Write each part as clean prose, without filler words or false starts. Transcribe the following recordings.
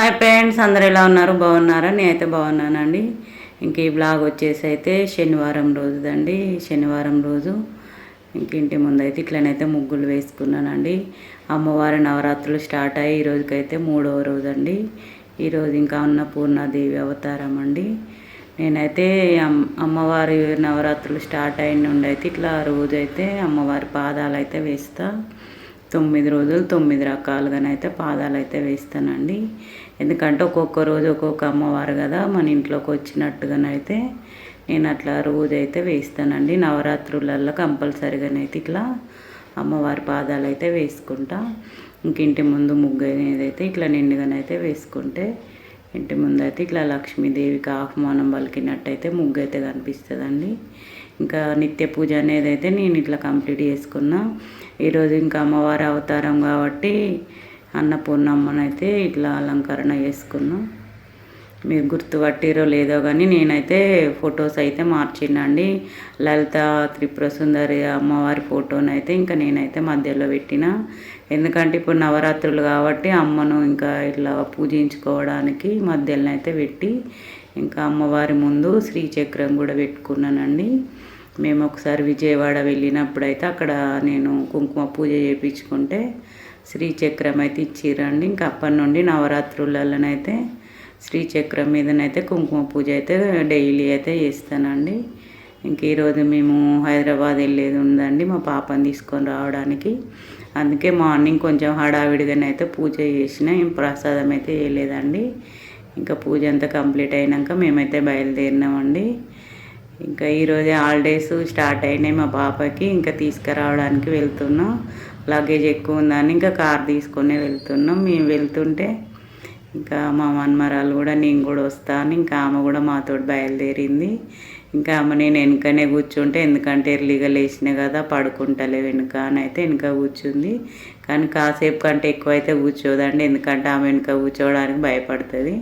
Hi friends, అందరు ఎలా ఉన్నారు? బాగున్నారా? నేనైతే బాగున్నానండి. ఇంక ఈ బ్లాగ్ వచ్చేసి అయితే శనివారం రోజుదండి. శనివారం రోజు ఇంక ఇంటి ముందు అయితే ఇట్లనైతే ముగ్గులు వేసుకున్నానండి. అమ్మవారి నవరాత్రులు స్టార్ట్ అయ్యి ఈరోజుకైతే 3వ రోజు అండి. ఈరోజు ఇంకా అన్నపూర్ణాదేవి అవతారం అండి. నేనైతే అమ్మవారి నవరాత్రులు స్టార్ట్ అయిన నుండి అయితే ఇట్లా రోజైతే అమ్మవారి పాదాలు అయితే వేస్తా. 9 రోజులు 9 రకాలుగానైతే పాదాలు అయితే వేస్తానండి. ఎందుకంటే ఒక్కొక్క రోజు ఒక్కొక్క అమ్మవారు కదా, మన ఇంట్లోకి వచ్చినట్టుగానైతే నేను అట్లా రోజైతే వేస్తానండి. నవరాత్రులలో కంపల్సరీగానైతే ఇట్లా అమ్మవారి పాదాలు అయితే వేసుకుంటా. ఇంక ఇంటి ముందు ముగ్గు అనేది అయితే ఇట్లా నిండుగానైతే వేసుకుంటే ఇంటి ముందు అయితే ఇట్లా లక్ష్మీదేవికి ఆహ్వానం పలికినట్టయితే ముగ్గు అయితే కనిపిస్తుందండి. ఇంకా నిత్య పూజ అనేది అయితే నేను ఇట్లా కంప్లీట్ చేసుకున్నా. ఈరోజు ఇంకా అమ్మవారి అవతారం కాబట్టి అన్నపూర్ణమ్మనైతే ఇట్లా అలంకరణ చేసుకున్నాం. మీరు గుర్తుపట్టిరో లేదో కానీ నేనైతే ఫొటోస్ అయితే మార్చినండి. లలిత త్రిపుర సుందరి అమ్మవారి ఫోటోనైతే ఇంకా నేనైతే మధ్యలో పెట్టిన. ఎందుకంటే ఇప్పుడు నవరాత్రులు కాబట్టి అమ్మను ఇంకా ఇట్లా పూజించుకోవడానికి మధ్యలో అయితే పెట్టి ఇంకా అమ్మవారి ముందు శ్రీచక్రం కూడా పెట్టుకున్నానండి. మేము ఒకసారి విజయవాడ వెళ్ళినప్పుడైతే అక్కడ నేను కుంకుమ పూజ చేయించుకుంటే శ్రీచక్రం అయితే ఇచ్చిరండి. ఇంకా అప్పటి నుండి నవరాత్రులలోనైతే శ్రీచక్రం మీదనైతే కుంకుమ పూజ అయితే డైలీ అయితే చేస్తానండి. ఇంక ఈరోజు మేము హైదరాబాద్ వెళ్ళేది ఉందండి మా పాపని తీసుకొని రావడానికి. అందుకే మార్నింగ్ కొంచెం హడావిడిగానైతే పూజ చేసిన, ఏం ప్రసాదం అయితే వేయలేదండి. ఇంకా పూజ అంతా కంప్లీట్ అయినాక మేమైతే బయలుదేరినామండి. ఇంకా ఈరోజే హాలిడేస్ స్టార్ట్ అయినాయి మా పాపకి. ఇంకా తీసుకురావడానికి వెళ్తున్నాం. లగేజ్ ఎక్కువ ఉందని ఇంకా కార్ తీసుకొని వెళ్తున్నాం. మేము వెళ్తుంటే ఇంకా మా మన్మరాలు కూడా నేను కూడా వస్తాను, ఇంకా ఆమె కూడా మాతో బయలుదేరింది. ఇంకా ఆమె నేను వెనుకనే కూర్చుంటే, ఎందుకంటే ఎర్లీగా లేచిన కదా పడుకుంటలే వెనుక అని అయితే వెనుక కూర్చుంది. కానీ కాసేపు కంటే ఎక్కువ అయితే కూర్చోదండి, ఎందుకంటే ఆమె వెనుక కూర్చోవడానికి భయపడుతుంది.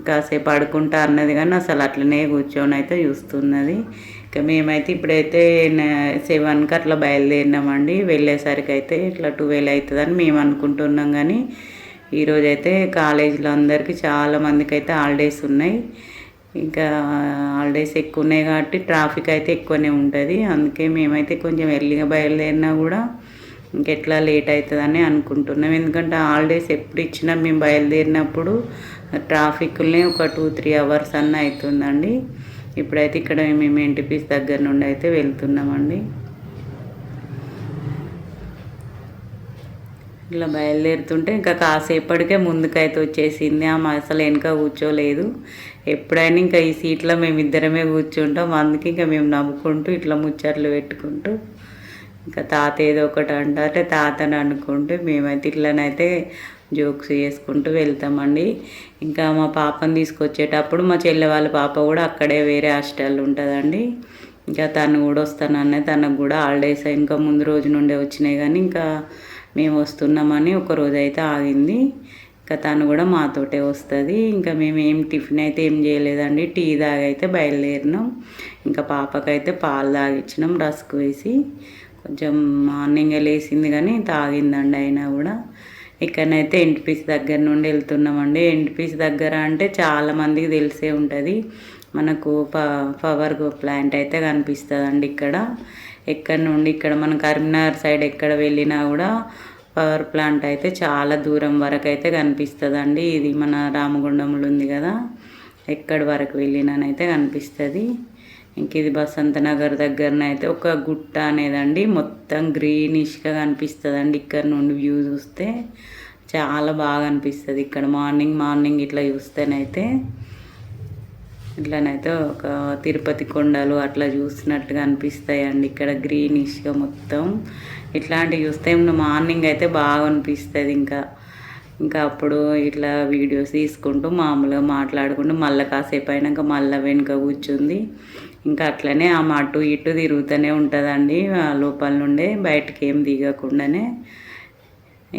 కాసేపు ఆడుకుంటా అన్నది కానీ అసలు అట్లనే కూర్చొని అయితే చూస్తున్నది. ఇక మేమైతే ఇప్పుడైతే 7కి అట్లా బయలుదేరినామండి. వెళ్ళేసరికి అయితే ఇట్లా 12 అవుతుందని మేము అనుకుంటున్నాం. కానీ ఈరోజైతే కాలేజీలో అందరికీ చాలామందికి అయితే హాలిడేస్ ఉన్నాయి. ఇంకా హాలిడేస్ ఎక్కువ ఉన్నాయి కాబట్టి ట్రాఫిక్ అయితే ఎక్కువనే ఉంటుంది. అందుకే మేమైతే కొంచెం ఎర్లీగా బయలుదేరినా కూడా ఇంకెట్లా లేట్ అవుతుందని అనుకుంటున్నాం. ఎందుకంటే హాలిడేస్ ఎప్పుడు ఇచ్చినా మేము బయలుదేరినప్పుడు ట్రాఫిక్నే ఒక 2-3 అవర్స్ అన్న అవుతుందండి. ఇప్పుడైతే ఇక్కడ మేము ఎన్టీపీస్ దగ్గర నుండి అయితే వెళ్తున్నామండి. ఇట్లా బయలుదేరుతుంటే ఇంకా కాసేపటికే ముందుకైతే వచ్చేసింది. ఆమె అసలు వెనక కూర్చోలేదు. ఎప్పుడైనా ఇంకా ఈ సీట్లో మేమిద్దరమే కూర్చుంటాం. అందుకే ఇంకా మేము నవ్వుకుంటూ ఇట్లా ముచ్చట్లు పెట్టుకుంటూ ఇంకా తాత ఏదో ఒకటి అంటే తాతని అనుకుంటూ మేమైతే ఇట్లనైతే జోక్స్ చేసుకుంటూ వెళ్తామండి. ఇంకా మా పాపని తీసుకొచ్చేటప్పుడు మా చెల్లె వాళ్ళ పాప కూడా అక్కడే వేరే హాస్టల్ ఉంటుందండి. ఇంకా తను కూడా వస్తాననే, తనకు కూడా హాలిడేస్ ఇంకా ముందు రోజు నుండే వచ్చినాయి. కానీ ఇంకా మేము వస్తున్నామని ఒక రోజు అయితే ఆగింది. ఇంకా తను కూడా మాతోటే వస్తుంది. ఇంకా మేము ఏం టిఫిన్ అయితే ఏం చేయలేదండి, టీ తాగైతే బయలుదేరినాం. ఇంకా పాపకైతే పాలు తాగిచ్చినాం రస్క్ వేసి. కొంచెం మార్నింగే లేసింది కానీ తాగిందండి. అయినా కూడా ఇక్కడనైతే ఎన్టీపీసీ దగ్గర నుండి వెళ్తున్నామండి. ఎన్టీపీసీ దగ్గర అంటే చాలామందికి తెలిసే ఉంటుంది. మనకు పవర్ ప్లాంట్ అయితే కనిపిస్తుందండి ఇక్కడ. ఎక్కడ నుండి ఇక్కడ మన కరీంనగర్ సైడ్ ఎక్కడ వెళ్ళినా కూడా పవర్ ప్లాంట్ అయితే చాలా దూరం వరకు అయితే కనిపిస్తుందండి. ఇది మన రామగుండంలో ఉంది కదా, ఎక్కడి వరకు వెళ్ళినానైతే కనిపిస్తుంది. ఇంక ఇది బసంత నగర్ దగ్గరనైతే ఒక గుట్ట అనేదండి, మొత్తం గ్రీనిష్గా కనిపిస్తుందండి. ఇక్కడ నుండి వ్యూ చూస్తే చాలా బాగా అనిపిస్తుంది. ఇక్కడ మార్నింగ్ ఇట్లా చూస్తేనైతే ఇట్లనైతే ఒక తిరుపతి కొండలు అట్లా చూసినట్టుగా అనిపిస్తాయండి. ఇక్కడ గ్రీనిష్గా మొత్తం ఇట్లాంటివి చూస్తే మార్నింగ్ అయితే బాగా అనిపిస్తుంది. ఇంకా అప్పుడు ఇట్లా వీడియోస్ తీసుకుంటూ మామూలుగా మాట్లాడుకుంటూ మళ్ళీ కాసేపు అయినాక మళ్ళీ వెనుక కూర్చుంది. ఇంకా అట్లనే ఆమె అటు ఇటు తిరుగుతూనే ఉంటుందండి, లోపల నుండే బయటకి ఏం దిగకుండానే.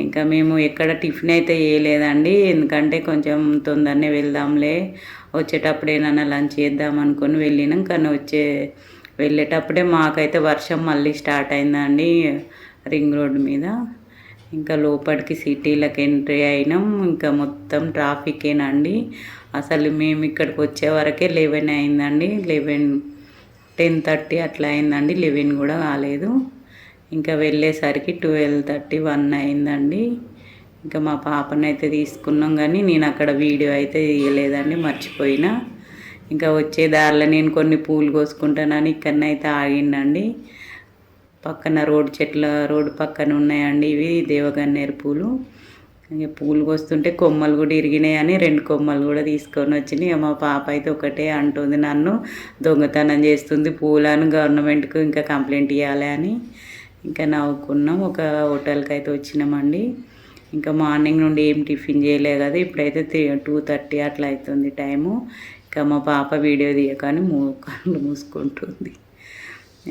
ఇంకా మేము ఎక్కడ టిఫిన్ అయితే వేయలేదండి, ఎందుకంటే కొంచెం తొందరనే వెళ్దాంలే, వచ్చేటప్పుడు ఏమైనా లంచ్ చేద్దాం అనుకొని వెళ్ళినాం. కానీ వెళ్ళేటప్పుడే మాకైతే వర్షం మళ్ళీ స్టార్ట్ అయిందండి రింగ్ రోడ్డు మీద. ఇంకా లోపలికి సిటీలకు ఎంట్రీ అయినాం. ఇంకా మొత్తం ట్రాఫికేనండి. అసలు మేము ఇక్కడికి వచ్చే వరకే 11 అయిందండి. 10:30 అట్లా అయిందండి. 11 కూడా కాలేదు. ఇంకా వెళ్ళేసరికి 12:30 1 అయిందండి. ఇంకా మా పాపనైతే తీసుకున్నాం, కానీ నేను అక్కడ వీడియో అయితే తీయలేదండి, మర్చిపోయినా. ఇంకా వచ్చే దారిలో నేను కొన్ని పూలు కోసుకుంటానని ఇక్కడనైతే ఆగిండండి. పక్కన రోడ్డు పక్కన ఉన్నాయండి ఇవి దేవగన్నేరు పూలు. ఇంకా పూలు కోస్తుంటే కొమ్మలు కూడా ఇరిగినాయని 2 కొమ్మలు కూడా తీసుకొని వచ్చినాయి. మా పాప అయితే ఒకటే అంటుంది, నన్ను దొంగతనం చేస్తుంది పూలను, గవర్నమెంట్కు ఇంకా కంప్లైంట్ ఇవ్వాలి అని. ఇంకా నవ్వుకున్నాం. ఒక హోటల్కి అయితే వచ్చినామండి. ఇంకా మార్నింగ్ నుండి ఏం టిఫిన్ చేయలే కదా, ఇప్పుడైతే 2:30 అట్లా అవుతుంది టైము. ఇంకా మా పాప వీడియో తీయకని కళ్ళు మూసుకుంటుంది.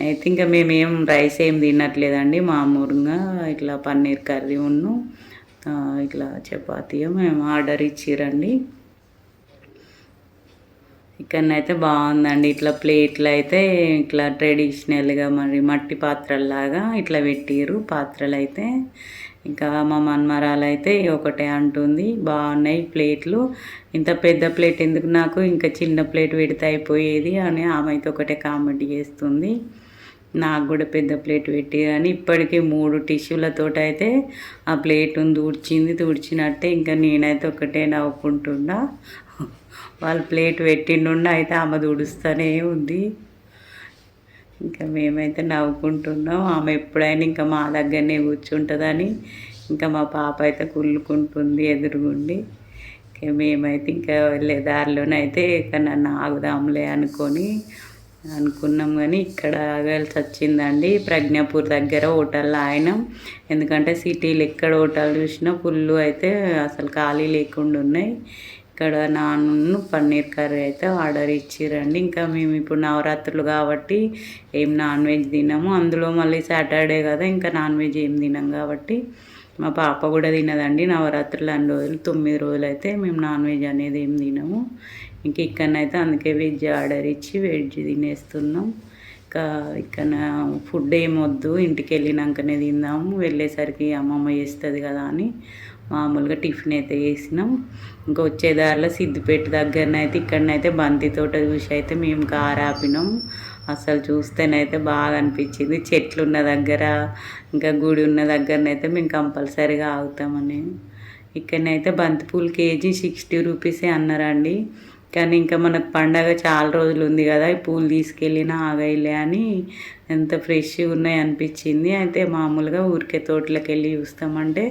అయితే ఇంకా మేమేం రైస్ ఏం తినట్లేదండి, మామూలుగా ఇట్లా పన్నీర్ కర్రీ ఉన్ను ఇట్లా చపాతీ మేము ఆర్డర్ ఇచ్చిరండి. ఇక్కడనైతే బాగుందండి. ఇట్లా ప్లేట్లు అయితే ఇట్లా ట్రెడిషనల్గా మరి మట్టి పాత్రల్లాగా ఇట్లా పెట్టిరు పాత్రలు అయితే. ఇంకా మా మన్మరాలు అయితే ఒకటే అంటుంది, బాగున్నాయి ప్లేట్లు, ఇంత పెద్ద ప్లేట్ ఎందుకు నాకు, ఇంకా చిన్న ప్లేట్ పెడితే అయిపోయేది అని ఆమె అయితే ఒకటే కామెంట్ చేస్తుంది. నాకు కూడా పెద్ద ప్లేట్ పెట్టి అని ఇప్పటికీ 3 టిష్యూలతో అయితే ఆ ప్లేటును తుడిచినట్టే. ఇంకా నేనైతే ఒకటే నవ్వుకుంటున్నా. వాళ్ళు ప్లేట్ పెట్టిండుండ అయితే ఆమె తుడుస్తూనే ఉంది. ఇంకా మేమైతే నవ్వుకుంటున్నాం. ఆమె ఎప్పుడైనా ఇంకా మా దగ్గరనే కూర్చుంటుందని ఇంకా మా పాప అయితే కుళ్ళుకుంటుంది ఎదురుగుండి. ఇంకా మేమైతే ఇంకా వెళ్ళే దారిలోనైతే ఇక నన్ను ఆగుదాంలే అనుకున్నాం, కానీ ఇక్కడ ఆగాల్సి వచ్చిందండి. ప్రజ్ఞాపూర్ దగ్గర హోటల్లో ఆయనం. ఎందుకంటే సిటీలో ఎక్కడ హోటల్ చూసినా ఫుల్ అయితే అసలు ఖాళీ లేకుండా ఉన్నాయి. ఇక్కడ నాన్ను పన్నీర్ కర్రీ అయితే ఆర్డర్ ఇచ్చిరండి. ఇంకా మేము ఇప్పుడు నవరాత్రులు కాబట్టి ఏం నాన్ వెజ్ తినము, అందులో మళ్ళీ సాటర్డే కదా ఇంకా నాన్ వెజ్ ఏం తినం కాబట్టి మా పాప కూడా తినదండి. నవరాత్రులు అన్ని రోజులు 9 రోజులు అయితే మేము నాన్ వెజ్ అనేది ఏం తినము. ఇంక ఇక్కడనైతే అందుకే వెజ్ ఆర్డర్ ఇచ్చి వెజ్ తినేస్తున్నాం. ఇంకా ఇక్కడ ఫుడ్ ఏమొద్దు, ఇంటికి వెళ్ళినాకనే తిందాము, వెళ్ళేసరికి అమ్మమ్మ చేస్తుంది కదా అని మామూలుగా టిఫిన్ అయితే చేసినాం. ఇంకా వచ్చేదారిలో సిద్దిపేట దగ్గరనైతే ఇక్కడనైతే బంతి తోట చూసి అయితే మేము కారు ఆపినాం. అసలు చూస్తేనైతే బాగా అనిపించింది. చెట్లు ఉన్న దగ్గర ఇంకా గుడి ఉన్న దగ్గరనైతే మేము కంపల్సరీగా ఆగుతామని. ఇక్కడనైతే బంతిపూలు కేజీ 60 రూపీసే అన్నారండి. కానీ ఇంకా మనకు పండగ చాలా రోజులు ఉంది కదా, ఈ పూలు తీసుకెళ్ళినా ఆగైలే అని ఎంత ఫ్రెష్గా ఉన్నాయి అనిపించింది. అయితే మామూలుగా ఊరికే తోటలోకి వెళ్ళి చూస్తామంటే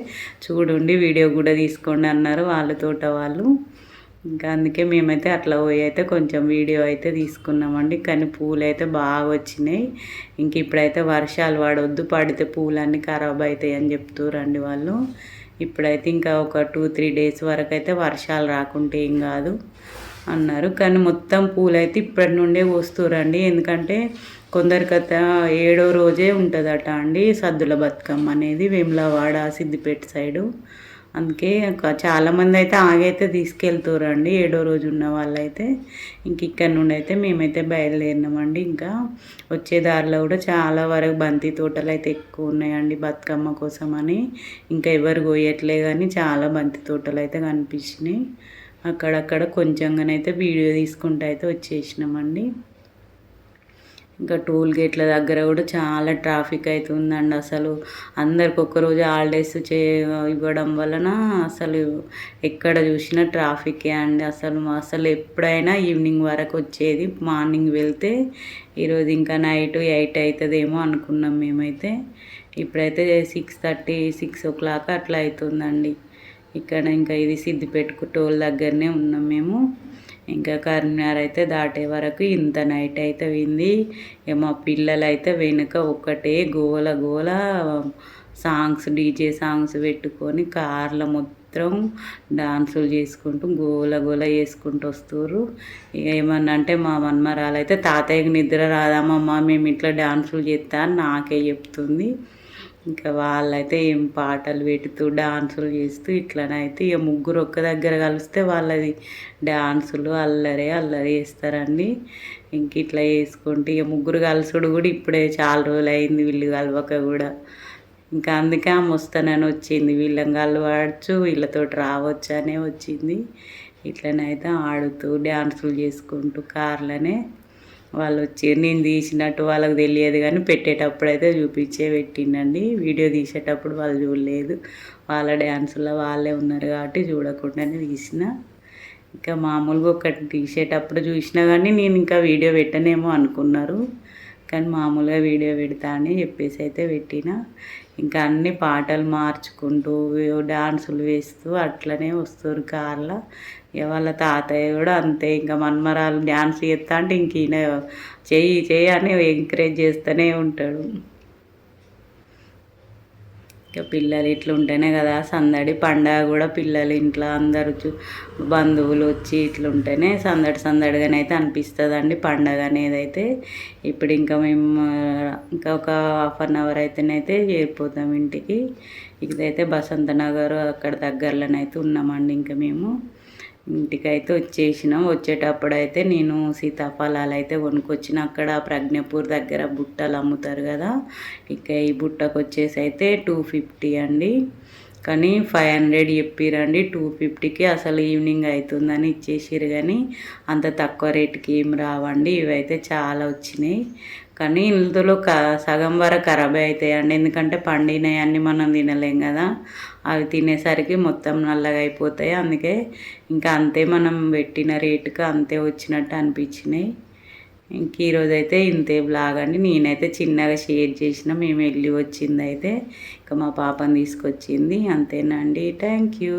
చూడండి వీడియో కూడా తీసుకోండి అన్నారు వాళ్ళ తోట వాళ్ళు. ఇంకా అందుకే మేమైతే అట్లా పోయి అయితే కొంచెం వీడియో అయితే తీసుకున్నామండి. కానీ పూలు అయితే బాగా వచ్చినాయి. ఇంక ఇప్పుడైతే వర్షాలు పడొద్దు, పడితే పూలన్నీ ఖరాబ్ అవుతాయి అని చెప్తురండి వాళ్ళు. ఇప్పుడైతే ఇంకా ఒక 2-3 డేస్ వరకు అయితే వర్షాలు రాకుంటే ఏం కాదు అన్నారు. కానీ మొత్తం పూలైతే ఇప్పటి నుండే కోస్తురండి. ఎందుకంటే కొందరికత 7వ రోజే ఉంటుందట అండి సద్దుల బతుకమ్మ అనేది, వేములవాడ సిద్దిపేట సైడు. అందుకే చాలామంది అయితే ఆగైతే తీసుకెళ్తారండి 7వ రోజు ఉన్న వాళ్ళైతే. ఇంక ఇక్కడ నుండి అయితే మేమైతే బయలుదేరినామండి. ఇంకా వచ్చే దారిలో కూడా చాలా వరకు బంతి తోటలు అయితే ఎక్కువ ఉన్నాయండి బతుకమ్మ కోసం అని. ఇంకా ఎవరు కోయట్లే కానీ చాలా బంతి తోటలు అయితే కనిపించినాయి. అక్కడక్కడ కొంచెంగానైతే వీడియో తీసుకుంటూ అయితే వచ్చేసినామండి. ఇంకా టోల్ గేట్ల దగ్గర కూడా చాలా ట్రాఫిక్ అయితే ఉందండి. అసలు అందరికి ఒక్కరోజు హాలిడేస్ ఇవ్వడం వలన అసలు ఎక్కడ చూసినా ట్రాఫికే అండి. అసలు ఎప్పుడైనా ఈవినింగ్ వరకు వచ్చేది, మార్నింగ్ వెళ్తే ఈరోజు ఇంకా నైట్ 8 అవుతుందేమో అనుకున్నాం మేమైతే. ఇప్పుడైతే 6:30 6 o'clock అట్లా అవుతుందండి. ఇక్కడ ఇంకా ఇది సిద్దిపేటకు టోల్ దగ్గరనే ఉన్నాం మేము. ఇంకా కరీంనగర్ అయితే దాటే వరకు ఇంత నైట్ అయితే అయింది. మా పిల్లలు అయితే వెనుక ఒక్కటే గోల సాంగ్స్, డీజే సాంగ్స్ పెట్టుకొని కార్లో మొత్తం డాన్సులు చేసుకుంటూ గోల చేసుకుంటూ వస్తుర్రు. ఇక ఏమన్నా అంటే మా మన్మరాలు అయితే తాతయ్యకి నిద్ర రాదామమ్మా మేము ఇట్లా డాన్సులు చేస్తా అని నాకే చెప్తుంది. ఇంకా వాళ్ళైతే ఏం పాటలు పెడుతూ డాన్సులు చేస్తూ ఇట్లనైతే ఇక ముగ్గురు ఒక్క దగ్గర కలిస్తే వాళ్ళది డాన్సులు అల్లరి చేస్తారండి. ఇంక ఇట్లా చేసుకుంటే ఇక ముగ్గురు కలుసుడు కూడా ఇప్పుడే చాలా రోజులు అయింది వీళ్ళు కలవక కూడా. ఇంకా అందుకే ఆమె వస్తానని వచ్చింది. వీళ్ళని కలవచ్చు వీళ్ళతోటి రావచ్చు అనే వచ్చింది. ఇట్లనైతే ఆడుతూ డ్యాన్సులు చేసుకుంటూ కార్లనే వాళ్ళు వచ్చి నేను తీసినట్టు వాళ్ళకి తెలియదు కానీ పెట్టేటప్పుడు అయితే పెట్టిండండి. వీడియో తీసేటప్పుడు వాళ్ళు చూడలేదు. వాళ్ళ డ్యాన్సుల్లో వాళ్ళే ఉన్నారు కాబట్టి చూడకుండానే తీసిన. ఇంకా మామూలుగా ఒకటి తీసేటప్పుడు చూసినా కానీ నేను ఇంకా వీడియో పెట్టనేమో అనుకున్నారు. కానీ మామూలుగా వీడియో పెడతా అని చెప్పేసి అయితే పెట్టిన. ఇంకా అన్ని పాటలు మార్చుకుంటూ డాన్సులు వేస్తూ అట్లనే వస్తారు కార్లో. ఇక వాళ్ళ తాతయ్య కూడా అంతే, ఇంకా మన్మరాలు డ్యాన్స్ చేస్తా అంటే ఇంక ఈయన చెయ్యి అని ఎంకరేజ్ చేస్తూనే ఉంటాడు. ఇక పిల్లలు ఇట్లా ఉంటేనే కదా సందడి. పండగ కూడా పిల్లలు ఇంట్లో అందరూ బంధువులు వచ్చి ఇట్లా ఉంటేనే సందడిగానైతే అనిపిస్తుందండి పండగ అనేది అయితే. ఇప్పుడు ఇంకా మేము ఇంకా ఒక 1/2 అవర్ అయితేనైతే చేరిపోతాం ఇంటికి. ఇదైతే బసంత నగర్ అక్కడ దగ్గరలోనైతే ఉన్నామండి. ఇంకా మేము ఇంటికైతే వచ్చేసినాం. వచ్చేటప్పుడు అయితే నేను సీతాఫలాలు అయితే కొనుక్కొచ్చిన. అక్కడ ప్రజ్ఞపూర్ దగ్గర బుట్టలు అమ్ముతారు కదా, ఇక ఈ బుట్టకు వచ్చేసి అయితే 250 అండి. కానీ 500 చెప్పిరండి. 250కి అసలు ఈవినింగ్ అవుతుందని ఇచ్చేసిరు. కానీ అంత తక్కువ రేటుకి ఏం రావండి. ఇవైతే చాలా వచ్చినాయి. కానీ ఇందులో సగం వరకు ఖరాబ్ అవుతాయండి. ఎందుకంటే పండినవి అన్నీ మనం తినలేం కదా, అవి తినేసరికి మొత్తం నల్లగా అయిపోతాయి. అందుకే ఇంకా అంతే మనం పెట్టిన రేటుకి అంతే వచ్చినట్టు అనిపించినాయి. ఇంక ఈరోజైతే ఇంతే బ్లాగ్ అండి. నేనైతే చిన్నగా షేర్ చేసిన మేము వెళ్ళి వచ్చింది అయితే ఇంకా మా పాపని తీసుకొచ్చింది. అంతేనండి. Thank you.